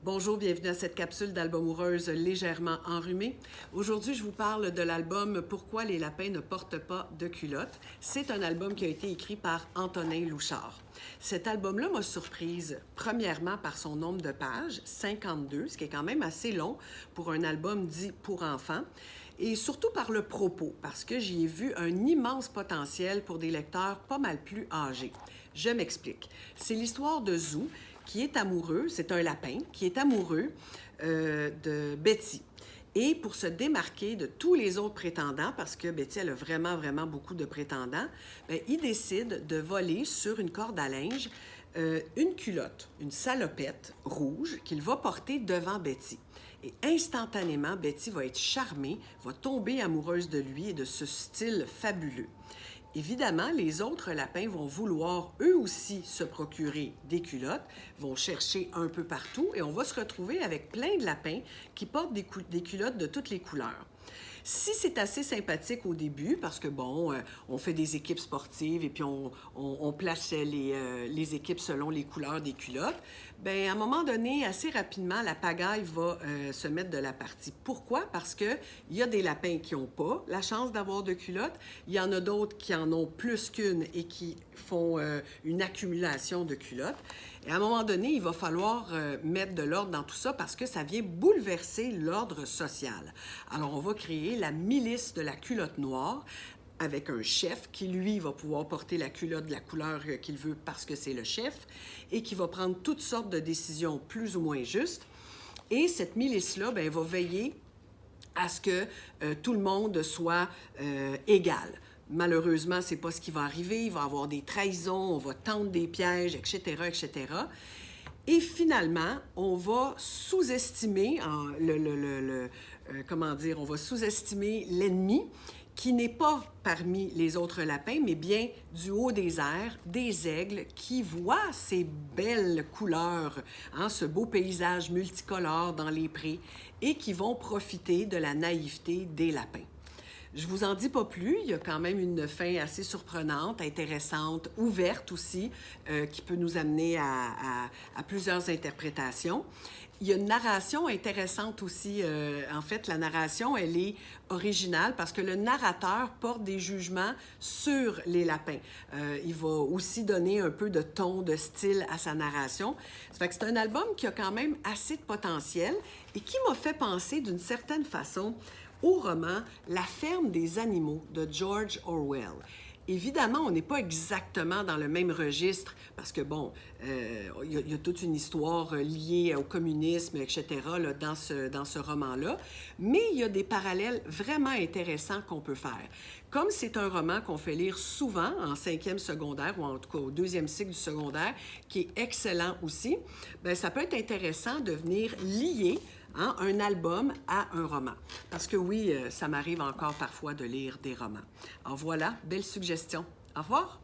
Bonjour, bienvenue à cette capsule d'Albumoureuse légèrement enrhumée. Aujourd'hui, je vous parle de l'album Pourquoi les lapins ne portent pas de culottes. C'est un album qui a été écrit par Antonin Louchard. Cet album-là m'a surprise, premièrement par son nombre de pages, 52, ce qui est quand même assez long pour un album dit pour enfants, et surtout par le propos, parce que j'y ai vu un immense potentiel pour des lecteurs pas mal plus âgés. Je m'explique. C'est l'histoire de Zou, qui est amoureux, c'est un lapin, qui est amoureux de Betty. Et pour se démarquer de tous les autres prétendants, parce que Betty, elle a vraiment beaucoup de prétendants, bien, il décide de voler sur une corde à linge une culotte, une salopette rouge qu'il va porter devant Betty. Et instantanément, Betty va être charmée, va tomber amoureuse de lui et de ce style fabuleux. Évidemment, les autres lapins vont vouloir eux aussi se procurer des culottes, vont chercher un peu partout et on va se retrouver avec plein de lapins qui portent des culottes de toutes les couleurs. Si c'est assez sympathique au début, parce que bon, on fait des équipes sportives et puis on place les équipes selon les couleurs des culottes, bien, à un moment donné, assez rapidement, la pagaille va se mettre de la partie. Pourquoi? Parce qu'il y a des lapins qui n'ont pas la chance d'avoir de culottes, il y en a d'autres qui en ont plus qu'une et qui font une accumulation de culottes. Et à un moment donné, il va falloir mettre de l'ordre dans tout ça parce que ça vient bouleverser l'ordre social. Alors, on va créer la milice de la culotte noire avec un chef qui, lui, va pouvoir porter la culotte de la couleur qu'il veut parce que c'est le chef et qui va prendre toutes sortes de décisions plus ou moins justes. Et cette milice-là, bien, va veiller à ce que tout le monde soit égal. Malheureusement, ce n'est pas ce qui va arriver. Il va y avoir des trahisons, on va tendre des pièges, etc. Et finalement, on va sous-estimer, on va sous-estimer l'ennemi qui n'est pas parmi les autres lapins, mais bien du haut des airs, des aigles qui voient ces belles couleurs, ce beau paysage multicolore dans les prés et qui vont profiter de la naïveté des lapins. Je vous en dis pas plus, il y a quand même une fin assez surprenante, intéressante, ouverte aussi, qui peut nous amener à plusieurs interprétations. Il y a une narration intéressante aussi. En fait, la narration, elle est originale parce que le narrateur porte des jugements sur les lapins. Il va aussi donner un peu de ton, de style à sa narration. Ça fait que c'est un album qui a quand même assez de potentiel et qui m'a fait penser d'une certaine façon au roman La ferme des animaux de George Orwell. Évidemment, on n'est pas exactement dans le même registre parce que, bon, il y a toute une histoire liée au communisme, etc., là, dans ce roman-là, mais il y a des parallèles vraiment intéressants qu'on peut faire. Comme c'est un roman qu'on fait lire souvent en 5e secondaire, ou en tout cas au 2e cycle du secondaire, qui est excellent aussi, bien, ça peut être intéressant de venir lier un album à un roman. Parce que oui, ça m'arrive encore parfois de lire des romans. Alors voilà, belle suggestion. Au revoir!